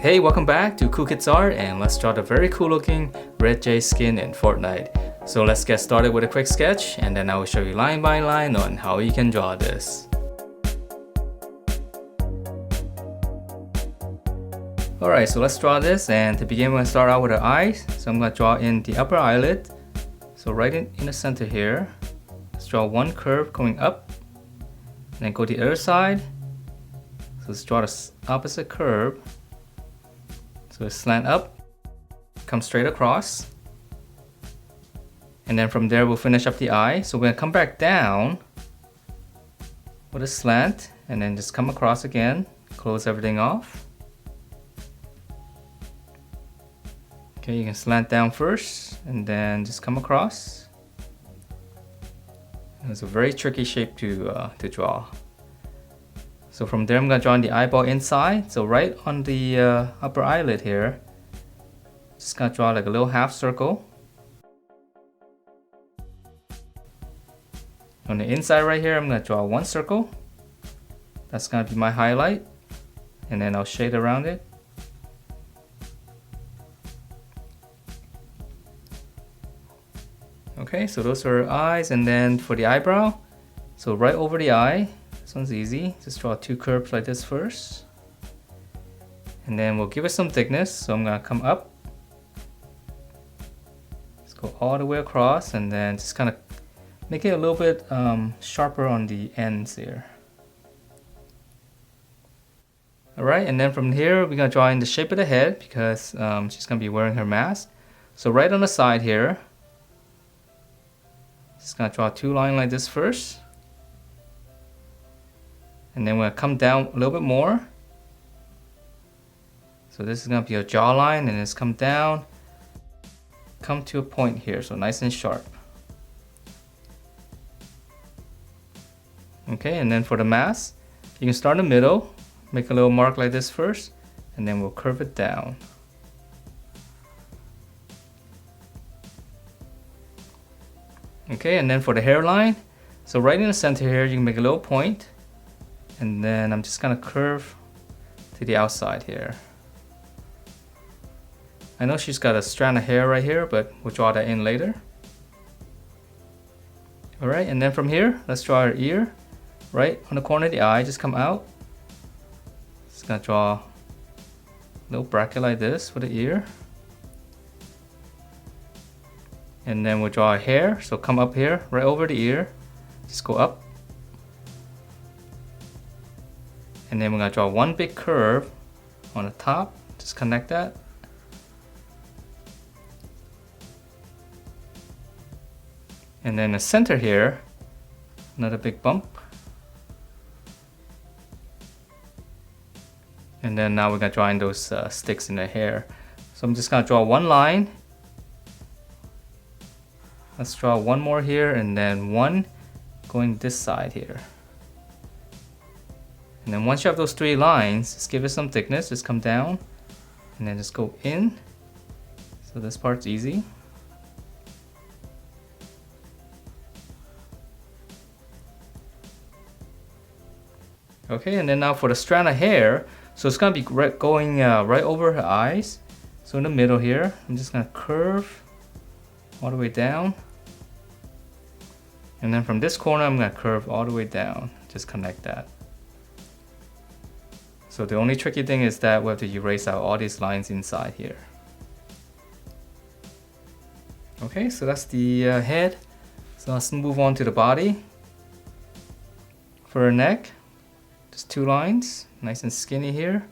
Hey, welcome back to Cool Kids Art, and let's draw the very cool looking Red Jade skin in Fortnite. So let's get started with a quick sketch, and then I will show you line by line on how you can draw this. Alright, so let's draw this, and to begin we're going to start out with our eyes. So I'm going to draw in the upper eyelid. So right in the center here, let's draw one curve going up, and then go to the other side. So let's draw the opposite curve. So slant up, come straight across, and then from there we'll finish up the eye. So we're going to come back down with a slant, and then just come across again, close everything off. Okay, you can slant down first, and then just come across. It's a very tricky shape to draw. So from there I'm going to draw in the eyeball inside. So right on the upper eyelid here, just going to draw like a little half circle. On the inside right here, I'm going to draw one circle. That's going to be my highlight. And then I'll shade around it. Okay, so those are our eyes. And then for the eyebrow, so right over the eye, this one's easy. Just draw two curves like this first. And then we'll give it some thickness. So I'm going to come up. Let's go all the way across, and then just kind of make it a little bit sharper on the ends here. Alright, and then from here we're going to draw in the shape of the head because she's going to be wearing her mask. So right on the side here, just going to draw two lines like this first. And then we're going to come down a little bit more. So this is going to be a jawline, and it's come down, come to a point here, so nice and sharp. Okay, and then for the mask, you can start in the middle, make a little mark like this first, and then we'll curve it down. Okay, and then for the hairline, so right in the center here, you can make a little point. And then I'm just gonna curve to the outside here. I know she's got a strand of hair right here, but we'll draw that in later. Alright, and then from here, let's draw her ear. Right on the corner of the eye, just come out. Just gonna draw a little bracket like this for the ear. And then we'll draw a hair, so come up here, right over the ear. Just go up. And then we're going to draw one big curve on the top. Just connect that. And then the center here, another big bump. And then now we're going to draw in those sticks in the hair. So I'm just going to draw one line. Let's draw one more here, and then one going this side here. And then once you have those three lines, just give it some thickness, just come down and then just go in. So this part's easy. Okay, and then now for the strand of hair, so it's gonna be going right over her eyes. So in the middle here, I'm just gonna curve all the way down. And then from this corner, I'm gonna curve all the way down, just connect that. So the only tricky thing is that we have to erase out all these lines inside here. Okay, so that's the head. So let's move on to the body. For her neck, just two lines, nice and skinny here.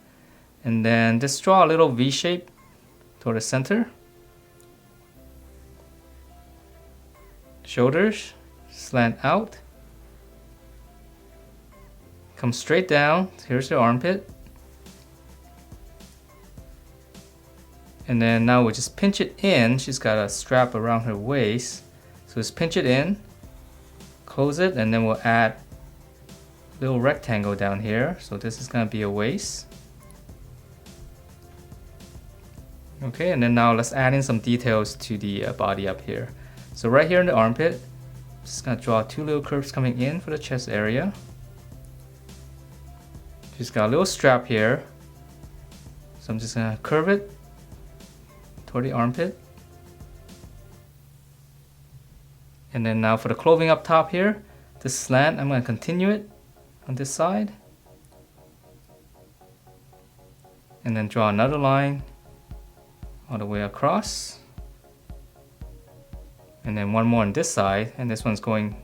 And then just draw a little V shape toward the center. Shoulders, slant out. Come straight down, here's the armpit. And then now we'll just pinch it in. She's got a strap around her waist. So just pinch it in, close it, and then we'll add a little rectangle down here. So this is gonna be a waist. Okay, and then now let's add in some details to the body up here. So right here in the armpit, just gonna draw two little curves coming in for the chest area. She's got a little strap here. So I'm just gonna curve it toward the armpit. And then now for the clothing up top here, this slant, I'm gonna continue it on this side. And then draw another line all the way across. And then one more on this side, and this one's going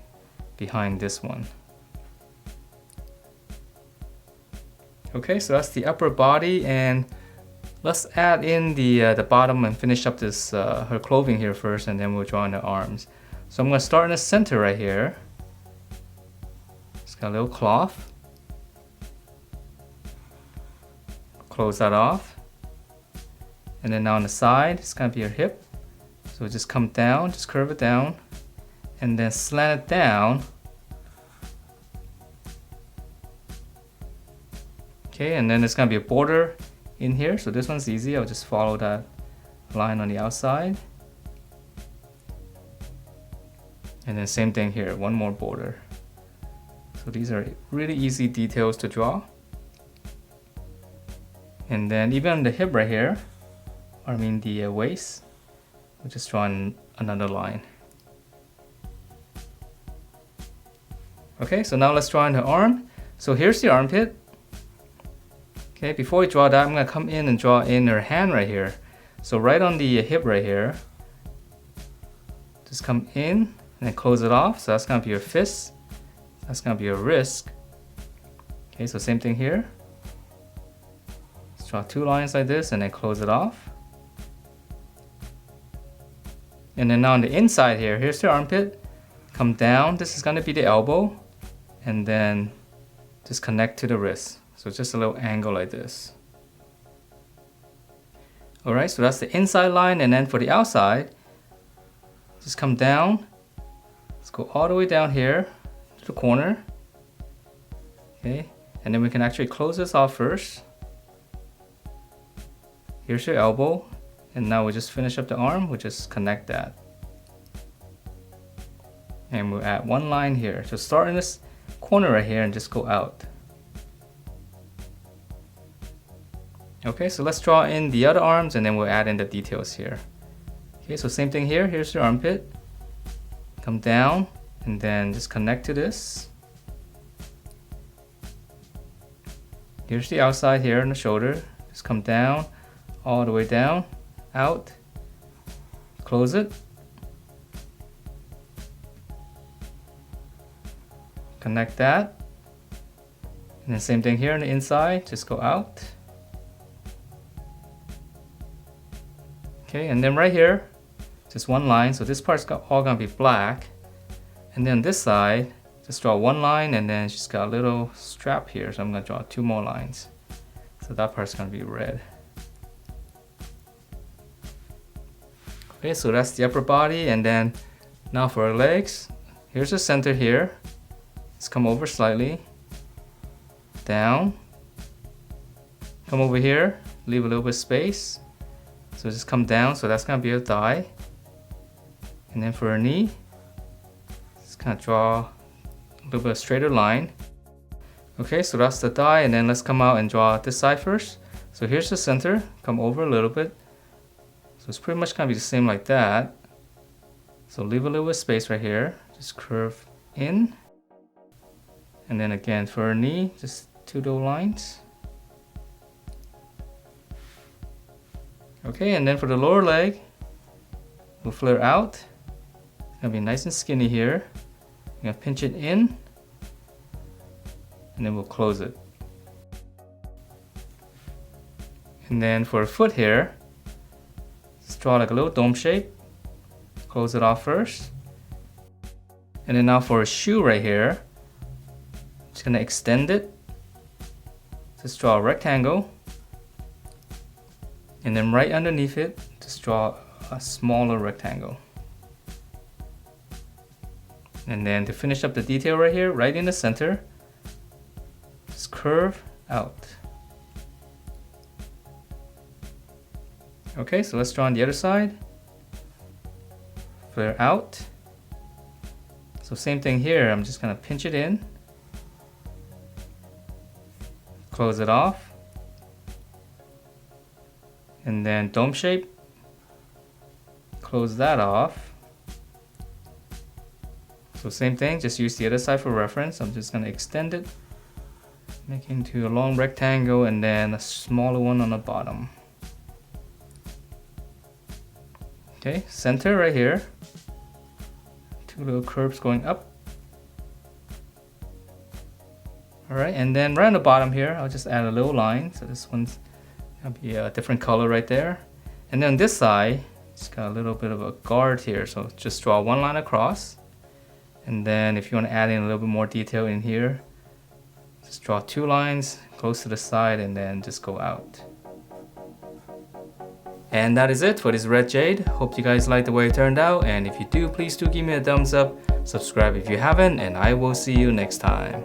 behind this one. Okay, so that's the upper body, and let's add in the bottom and finish up this her clothing here first, and then we'll draw in the arms. So I'm going to start in the center right here. It's got a little cloth. Close that off. And then now on the side, it's going to be your hip. So just come down, just curve it down, and then slant it down. Okay, and then there's going to be a border in here. So this one's easy. I'll just follow that line on the outside. And then same thing here, one more border. So these are really easy details to draw. And then even on the hip right here, or I mean the waist, we'll just draw another line. Okay, so now let's draw in the arm. So here's the armpit. Okay, before we draw that, I'm gonna come in and draw in her hand right here. So right on the hip right here, just come in and then close it off. So that's gonna be your fist. That's gonna be your wrist. Okay, so same thing here. Let's draw two lines like this and then close it off. And then now on the inside here, here's the armpit. Come down, this is gonna be the elbow. And then just connect to the wrist. So just a little angle like this. Alright, so that's the inside line, and then for the outside, just come down. Let's go all the way down here to the corner. Okay, and then we can actually close this off first. Here's your elbow, and now we just finish up the arm. We'll just connect that. And we'll add one line here. So start in this corner right here and just go out. Okay, so let's draw in the other arms and then we'll add in the details here. Okay, so same thing here. Here's your armpit. Come down and then just connect to this. Here's the outside here on the shoulder. Just come down, all the way down, out. Close it. Connect that. And then same thing here on the inside. Just go out. Okay, and then right here, just one line. So this part's all gonna be black. And then this side, just draw one line and then she's got a little strap here. So I'm gonna draw two more lines. So that part's gonna be red. Okay, so that's the upper body. And then now for her legs, here's the center here. Let's come over slightly, down, come over here, leave a little bit of space. So just come down, so that's gonna be a thigh. And then for her knee, just kind of draw a little bit of straighter line. Okay, so that's the thigh, and then let's come out and draw this side first. So here's the center, come over a little bit. So it's pretty much gonna be the same like that. So leave a little bit of space right here, just curve in. And then again for her knee, just two little lines. Okay, and then for the lower leg, we'll flare out. It's gonna be nice and skinny here. I'm gonna pinch it in, and then we'll close it. And then for a foot here, just draw like a little dome shape. Close it off first. And then now for a shoe right here, just gonna extend it. Just draw a rectangle. And then right underneath it, just draw a smaller rectangle. And then to finish up the detail right here, right in the center, just curve out. Okay, so let's draw on the other side. Flare out. So same thing here, I'm just gonna pinch it in. Close it off. And then dome shape. Close that off. So same thing, just use the other side for reference. I'm just gonna extend it, make it into a long rectangle and then a smaller one on the bottom. Okay, center right here. Two little curves going up. Alright, and then right on the bottom here, I'll just add a little line. So this one's gonna be a different color right there. And then on this side, it's got a little bit of a guard here. So just draw one line across. And then if you want to add in a little bit more detail in here, just draw two lines close to the side and then just go out. And that is it for this Red Jade. Hope you guys like the way it turned out, and if you do, please do give me a thumbs up, subscribe if you haven't, and I will see you next time.